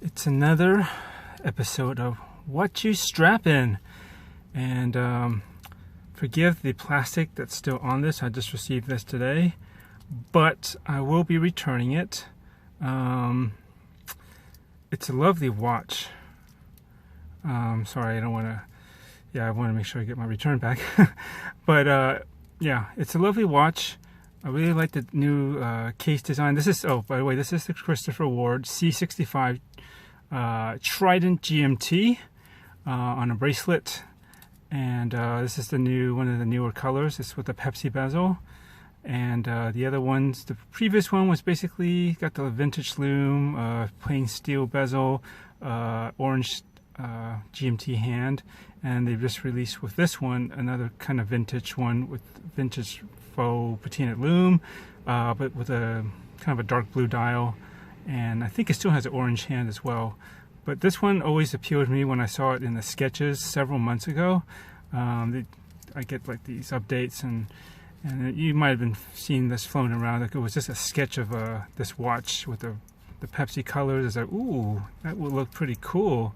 It's another episode of What You Strappin', and forgive the plastic that's still on this. I just received this today, but I will be returning it. It's a lovely watch. Sorry, I don't want to. Yeah, I want to make sure I get my return back. But yeah, it's a lovely watch. I really like the new case design. This is, oh, by the way, this is the Christopher Ward C65 Trident GMT on a bracelet, and this is the new one of the newer colors. It's with the Pepsi bezel, and the other ones, the previous one was basically got the vintage lume, plain steel bezel, orange GMT hand, and they've just released with this one another kind of vintage one with vintage faux patina lume, but with a kind of a dark blue dial, and I think it still has an orange hand as well. But this one always appealed to me when I saw it in the sketches several months ago. I get like these updates, and you might have been seeing this flown around. Like it was just a sketch of this watch with the Pepsi colors. It's like, ooh, that would look pretty cool,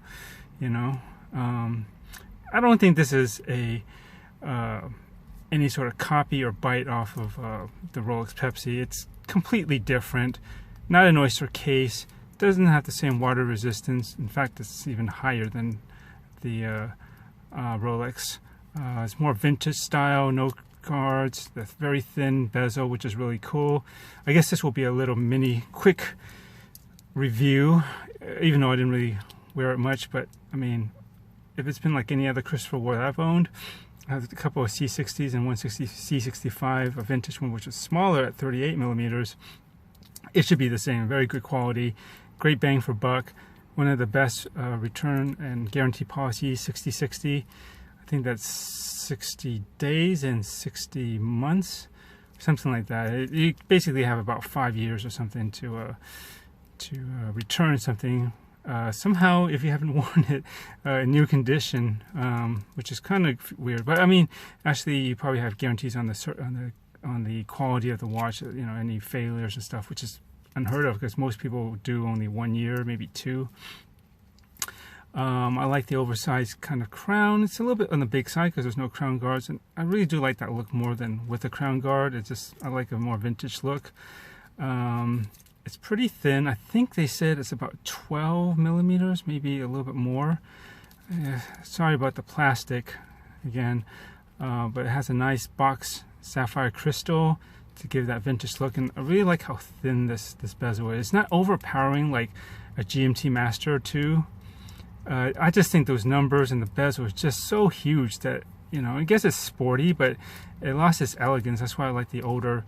you know. I don't think this is a any sort of copy or bite off of the Rolex Pepsi. It's completely different. Not an oyster case. Doesn't have the same water resistance. In fact, it's even higher than the Rolex. It's more vintage style, no cards, the very thin bezel, which is really cool. I guess this will be a little mini quick review, even though I didn't really wear it much. But I mean, if it's been like any other Christopher Ward I've owned, I have a couple of C60s and one C65, a vintage one which is smaller at 38 millimeters. It should be the same. Very good quality, great bang for buck. One of the best return and guarantee policies, 60/60. I think that's 60 days and 60 months, something like that. You basically have about 5 years or something to return something. Somehow, if you haven't worn it in new condition, which is kind of weird. But I mean, actually, you probably have guarantees on the quality of the watch. You know, any failures and stuff, which is unheard of because most people do only 1 year, maybe 2. I like the oversized kind of crown. It's a little bit on the big side because there's no crown guards, and I really do like that look more than with the crown guard. It's just, I like a more vintage look. It's pretty thin. I think they said it's about 12 millimeters, maybe a little bit more. Sorry about the plastic again, but it has a nice box sapphire crystal to give that vintage look, and I really like how thin this bezel is. It's not overpowering like a GMT Master 2. I just think those numbers and the bezel is just so huge that, you know, I guess it's sporty, but it lost its elegance. That's why I like the older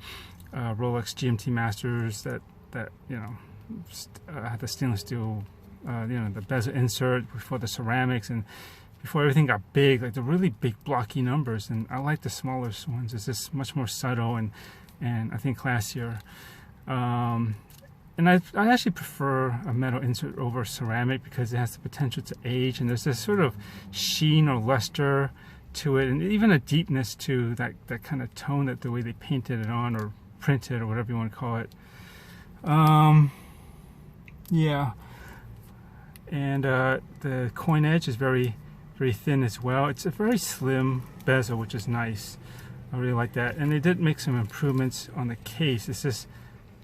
Rolex GMT Masters that you know had the stainless steel, you know, the bezel insert before the ceramics and before everything got big, like the really big blocky numbers. And I like the smaller ones. It's just much more subtle and I think classier. And I actually prefer a metal insert over ceramic because it has the potential to age, and there's this sort of sheen or luster to it, and even a deepness to that kind of tone, that the way they painted it on or printed or whatever you want to call it. Yeah, and the coin edge is very, very thin as well. It's a very slim bezel, which is nice. I really like that, and they did make some improvements on the case. It's just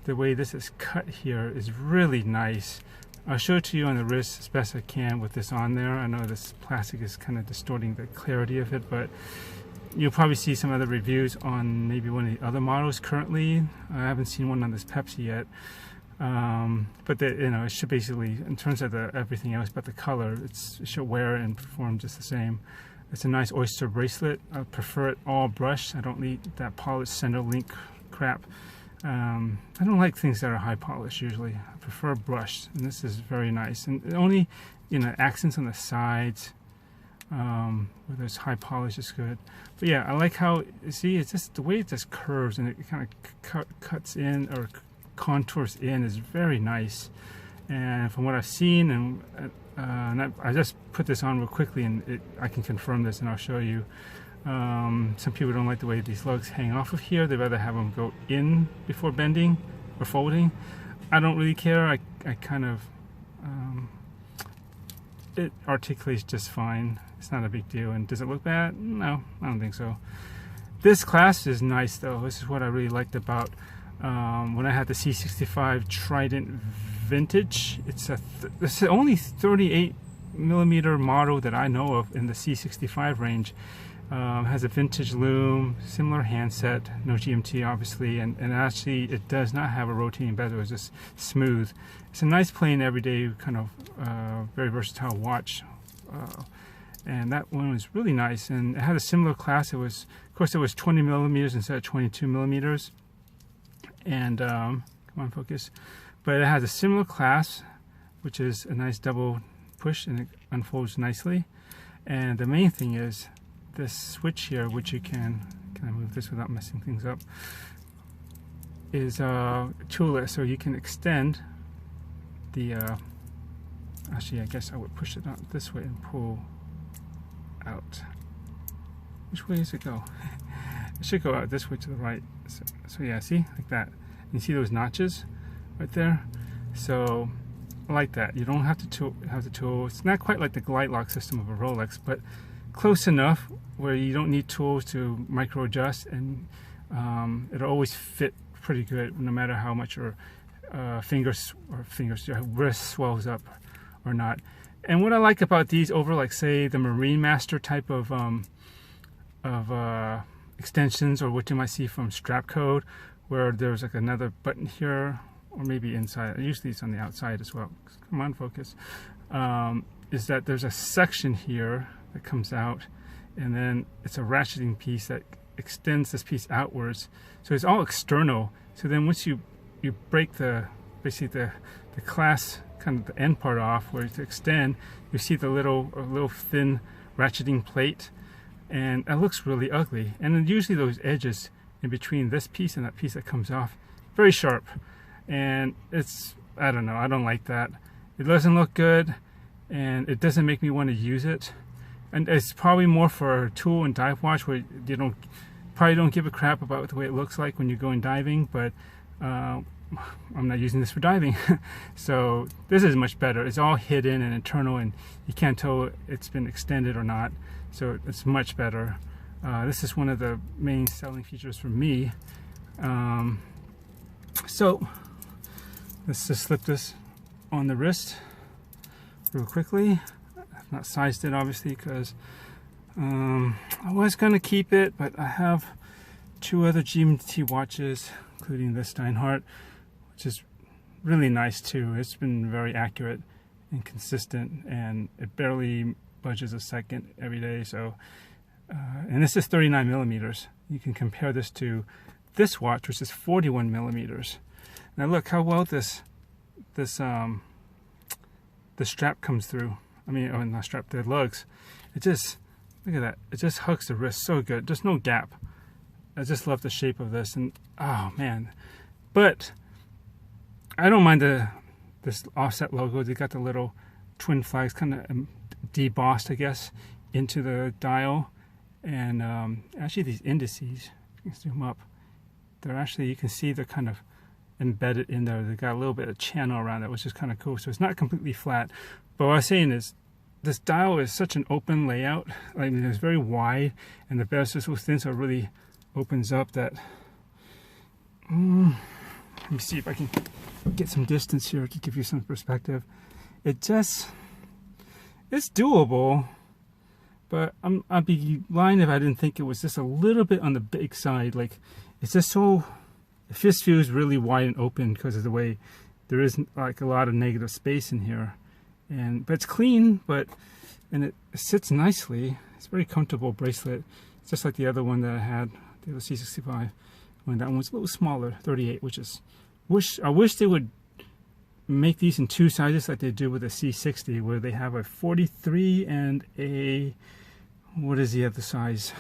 the way this is cut here is really nice. I'll show it to you on the wrist as best I can with this on there. I know this plastic is kind of distorting the clarity of it, but you'll probably see some other reviews on maybe one of the other models currently. I haven't seen one on this Pepsi yet. But you know, it should basically, in terms of everything else but the color, it should wear and perform just the same. It's a nice oyster bracelet. I prefer it all brushed. I don't need that polished center link crap. I don't like things that are high polish usually. I prefer brushed, and this is very nice. And only, you know, accents on the sides where there's high polish is good. But yeah, I like how, you see, it's just the way it just curves and it kind of cuts in or contours in is very nice. And from what I've seen, and I just put this on real quickly, and I can confirm this, and I'll show you. Some people don't like the way these lugs hang off of here. They'd rather have them go in before bending or folding. I don't really care. I kind of it articulates just fine. It's not a big deal. And does it look bad? No, I don't think so. This clasp is nice though. This is what I really liked about when I had the C65 Trident Vintage. It's the only 38mm model that I know of in the C65 range. Has a vintage loom, similar handset, no GMT obviously, and actually it does not have a rotating bezel. It's just smooth. It's a nice plain everyday kind of very versatile watch, and that one was really nice. And it had a similar class. It was, of course, it was 20mm instead of 22mm. And come on, focus. But it has a similar clasp, which is a nice double push, and it unfolds nicely. And the main thing is this switch here, which you can I move this without messing things up, is toolless, so you can extend the actually I guess I would push it out this way and pull out. Which way does it go? It should go out this way to the right. So yeah, see, like that. And you see those notches right there? So I like that. You don't have to tool. It's not quite like the glide lock system of a Rolex, but close enough where you don't need tools to micro adjust, and it'll always fit pretty good no matter how much your your wrist swells up or not. And what I like about these over, like say the Marine Master type of extensions, or what you might see from Strap Code, where there's like another button here, or maybe inside, usually it's on the outside as well. Come on, focus. Is that there's a section here that comes out, and then it's a ratcheting piece that extends this piece outwards. So it's all external. So then once you break basically the clasp, kind of the end part off where to extend, you see the little thin ratcheting plate, and it looks really ugly. And then usually those edges in between this piece and that piece that comes off, very sharp. And it's, I don't know, I don't like that. It doesn't look good, and it doesn't make me want to use it. And it's probably more for a tool and dive watch where you probably don't give a crap about the way it looks like when you're going diving, but I'm not using this for diving. So this is much better. It's all hidden and internal, and you can't tell it's been extended or not. So it's much better. This is one of the main selling features for me. So let's just slip this on the wrist real quickly. I've not sized it obviously because I was going to keep it, but I have two other GMT watches, including this Steinhardt, which is really nice too. It's been very accurate and consistent, and it barely budges a second every day. So and this is 39mm. You can compare this to this watch, which is 41mm. Now look how well the strap comes through. I mean, oh, not strap, the lugs. It just, look at that. It just hugs the wrist so good. There's no gap. I just love the shape of this, and oh man. But I don't mind this offset logo. They got the little twin flags kind of debossed, I guess, into the dial. And actually these indices, you can zoom up, they're actually, you can see they're kind of embedded in there. They got a little bit of channel around it, which is kind of cool. So it's not completely flat. But what I was saying is, this dial is such an open layout. I mean, it's very wide, and the bezel is so thin, so it really opens up that. Let me see if I can get some distance here to give you some perspective. It's doable, but I'd be lying if I didn't think it was just a little bit on the big side. Like, it's just so, it just feels really wide and open because of the way there isn't like a lot of negative space in here. But it's clean, and it sits nicely. It's a very comfortable bracelet. It's just like the other one that I had, the other C65. When that one's a little smaller, 38, which is, I wish they would make these in two sizes like they do with the C60, where they have a 43 and a, what is the other size?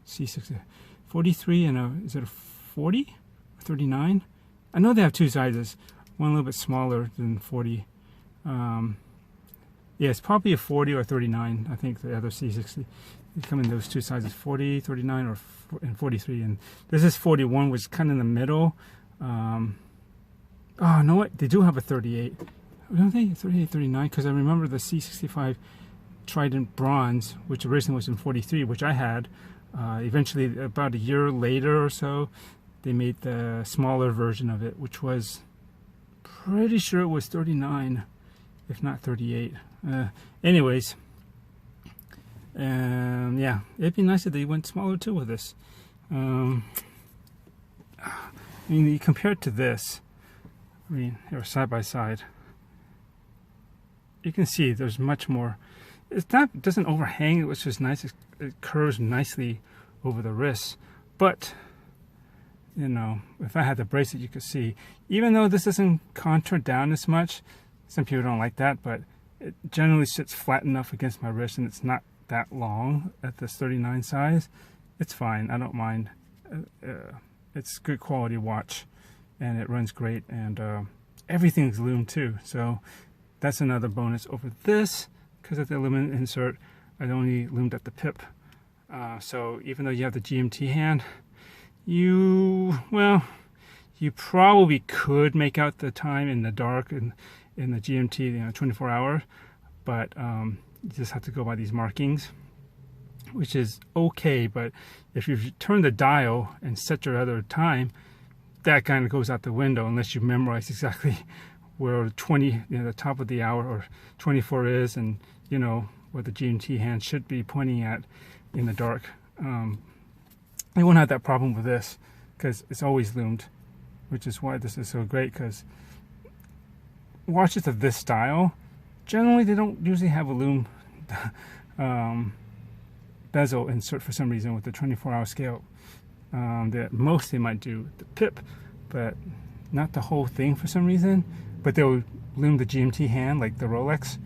C60, 43 and a, is it a 40 or 39? I know they have two sizes. One a little bit smaller than 40. Yeah, it's probably a 40 or 39. I think the other C60. They come in those two sizes, 40, 39, and 43. And this is 41, which is kind of in the middle. Oh, you know what? They do have a 38. don't think 38, 39, because I remember the C65 Trident bronze, which originally was in 43, which I had. Eventually, about a year later or so, they made the smaller version of it, which was pretty sure it was 39, if not 38. Anyways, yeah, it'd be nice if they went smaller too with this. I mean, you compare it to this. I mean, or side by side, you can see there's much more. It's not, it doesn't overhang, which is nice. It curves nicely over the wrist. But, you know, if I had the bracelet, you could see, even though this doesn't contour down as much, some people don't like that, but it generally sits flat enough against my wrist, and it's not that long at this 39 size. It's fine. I don't mind. It's good quality watch, and it runs great, and everything's loomed too. So that's another bonus over this. Because of the aluminum insert, I only loomed at the pip. So even though you have the GMT hand, you probably could make out the time in the dark in the GMT 24 hour, but you just have to go by these markings, which is okay. But if you turn the dial and set your other time, that kind of goes out the window unless you memorize exactly where 20, the top of the hour or 24 is, and you know what the GMT hand should be pointing at in the dark. You won't have that problem with this because it's always loomed, which is why this is so great. Because watches of this style, generally they don't usually have a loom bezel insert for some reason with the 24-hour scale. That most they might do the pip, but not the whole thing for some reason. But they'll loom the GMT hand like the Rolex,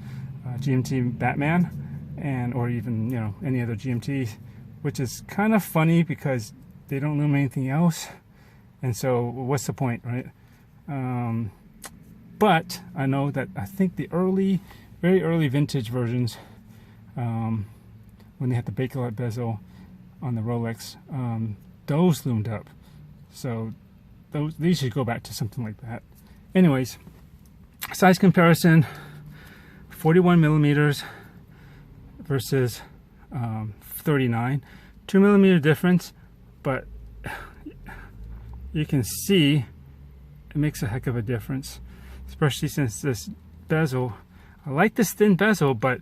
GMT Batman, and or even any other GMTs, which is kind of funny because they don't loom anything else, and so what's the point, right? But I know that I think the very early vintage versions, when they had the Bakelite bezel on the Rolex, those loomed up. So these should go back to something like that. Anyways, size comparison: 41 millimeters versus 39, 2 millimeter difference, but you can see it makes a heck of a difference, especially since this bezel, I like this thin bezel, but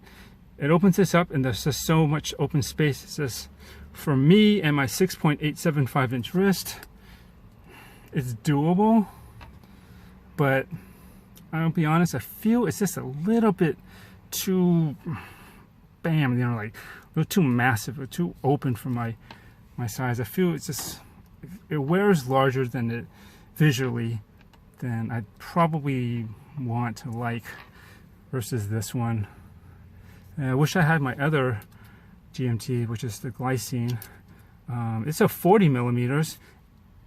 it opens this up and there's just so much open space. It's just, for me and my 6.875 inch wrist, it's doable, but I'll be honest, I feel it's just a little bit too like a little too massive or too open for my size. I feel it's just, it wears larger than it visually than I'd probably want to like versus this one. I wish I had my other GMT, which is the glycine. It's a 40 millimeters,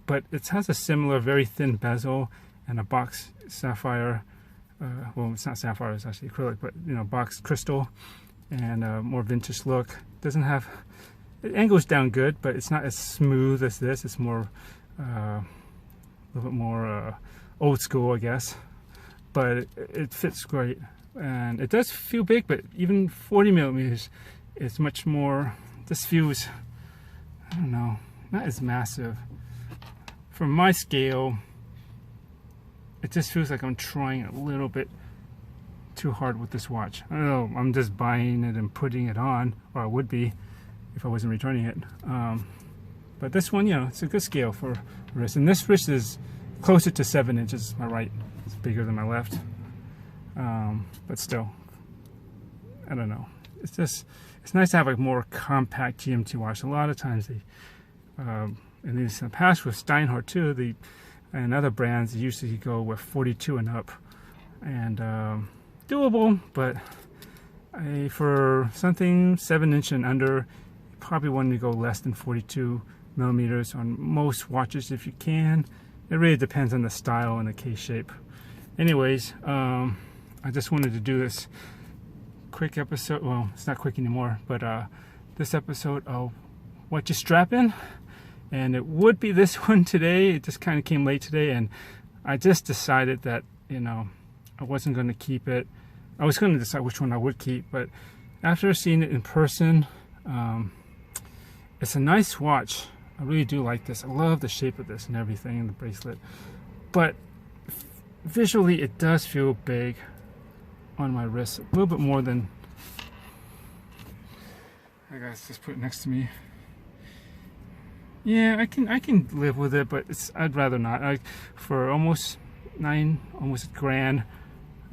but it has a similar very thin bezel and a box sapphire. Well, it's not sapphire, it's actually acrylic, but box crystal, and more vintage look. Doesn't have, it angles down good, but it's not as smooth as this. It's more a little bit more old school, I guess, but it fits great, and it does feel big. But even 40 millimeters is much more, this feels, I don't know, not as massive for my scale. It just feels like I'm trying a little bit too hard with this watch. I don't know, I'm just buying it and putting it on, or I would be if I wasn't returning it. But this one, it's a good scale for wrist. And this wrist is closer to 7 inches. My right is bigger than my left. But still, I don't know. It's just, it's nice to have a more compact GMT watch. A lot of times they, and in the past with Steinhardt too, and other brands usually go with 42 and up, and doable, but for something 7 inch and under, you probably want to go less than 42 millimeters on most watches if you can. It really depends on the style and the case shape. Anyways, I just wanted to do this quick episode. Well, it's not quick anymore, but this episode of what you strapping. And it would be this one today. It just kind of came late today, and I just decided that, I wasn't going to keep it. I was going to decide which one I would keep, but after seeing it in person, it's a nice watch. I really do like this. I love the shape of this and everything in the bracelet, but visually it does feel big on my wrist, a little bit more than. I guys, just put it next to me. Yeah, I can live with it, but I'd rather not. For almost almost $1,000,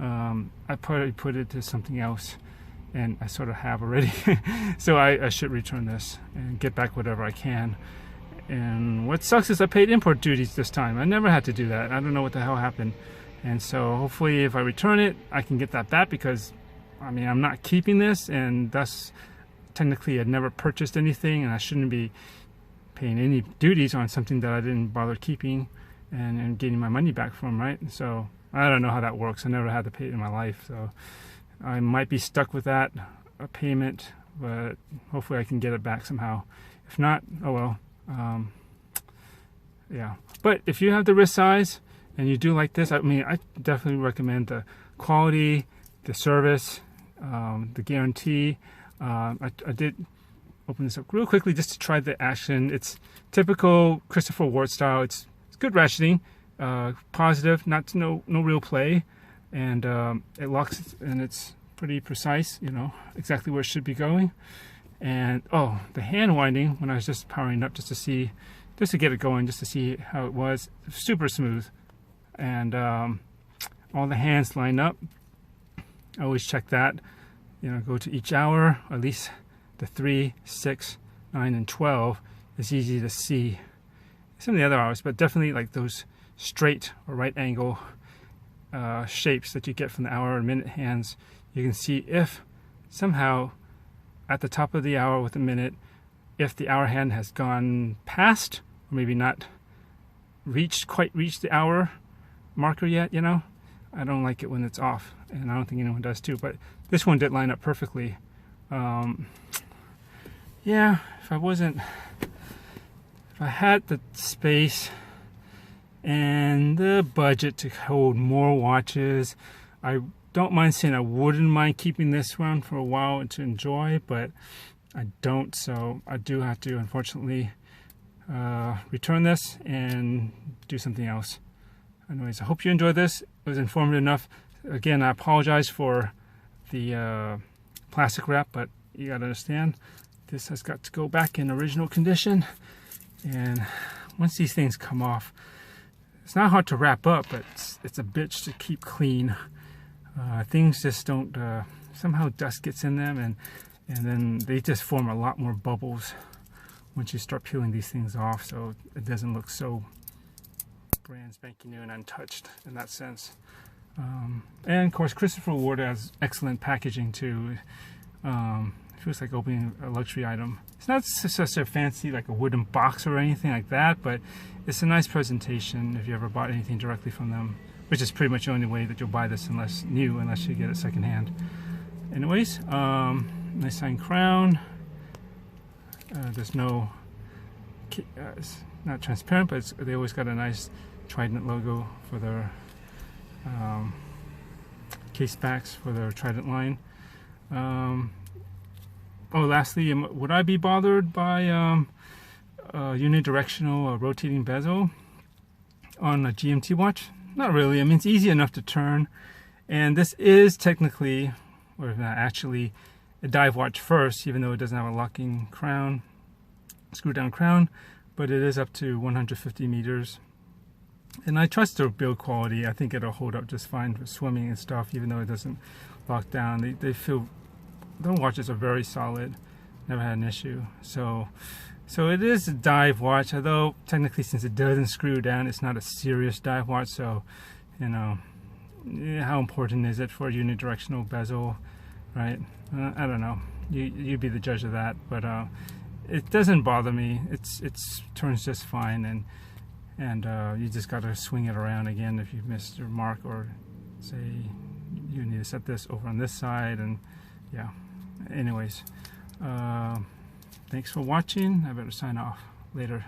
I probably put it to something else, and I sort of have already. So I should return this and get back whatever I can. And what sucks is I paid import duties this time. I never had to do that. I don't know what the hell happened. And so hopefully if I return it, I can get that back, because I mean, I'm not keeping this, and thus technically I'd never purchased anything, and I shouldn't be paying any duties on something that I didn't bother keeping and getting my money back from, right? So I don't know how that works. I never had to pay it in my life, so I might be stuck with that payment, but hopefully I can get it back somehow. If not, oh well. Yeah, but if you have the wrist size and you do like this, I mean, I definitely recommend the quality, the service, the guarantee. I did open this up real quickly just to try the action. It's typical Christopher Ward style. It's good ratcheting, positive, no real play, and it locks, and it's pretty precise, you know, exactly where it should be going. And oh, the hand winding, when I was just powering up just to get it going, just to see how it was, super smooth. And all the hands line up. I always check that, you know, go to each hour, at least the 3, 6, 9, and 12 is easy to see. Some of the other hours, but definitely like those straight or right angle shapes that you get from the hour and minute hands. You can see if somehow at the top of the hour with a minute, if the hour hand has gone past, or maybe not quite reached the hour marker yet, you know. I don't like it when it's off, and I don't think anyone does too, but this one did line up perfectly. Yeah, if I had the space and the budget to hold more watches, I don't mind saying I wouldn't mind keeping this one for a while and to enjoy, but I don't, so I do have to, unfortunately, return this and do something else. Anyways, I hope you enjoyed this. It was informative enough. Again, I apologize for the plastic wrap, but you gotta understand, this has got to go back in original condition. And once these things come off, it's not hard to wrap up, but it's a bitch to keep clean. Things just don't, somehow dust gets in them, and then they just form a lot more bubbles once you start peeling these things off, so it doesn't look so brand spanking new and untouched in that sense. And of course, Christopher Ward has excellent packaging too. It feels like opening a luxury item. It's not such a fancy like a wooden box or anything like that, but it's a nice presentation if you ever bought anything directly from them, which is pretty much the only way that you'll buy this unless you get it secondhand. Anyways, nice signed crown. There's no, it's not transparent, but they always got a nice Trident logo for their case backs for their Trident line. Oh, lastly, would I be bothered by unidirectional rotating bezel on a GMT watch? Not really. I mean, it's easy enough to turn, and this is technically, or not actually, a dive watch first, even though it doesn't have a locking crown, screw down crown, but it is up to 150 meters. And I trust their build quality. I think it'll hold up just fine for swimming and stuff, even though it doesn't lock down. They feel, their watches are very solid. Never had an issue. So it is a dive watch, although technically since it doesn't screw down, it's not a serious dive watch. So, you know, how important is it for a unidirectional bezel, right? I don't know. You be the judge of that. But it doesn't bother me. It turns just fine, and you just got to swing it around again if you missed your mark, or say you need to set this over on this side, and yeah. Anyways, thanks for watching. I better sign off. Later.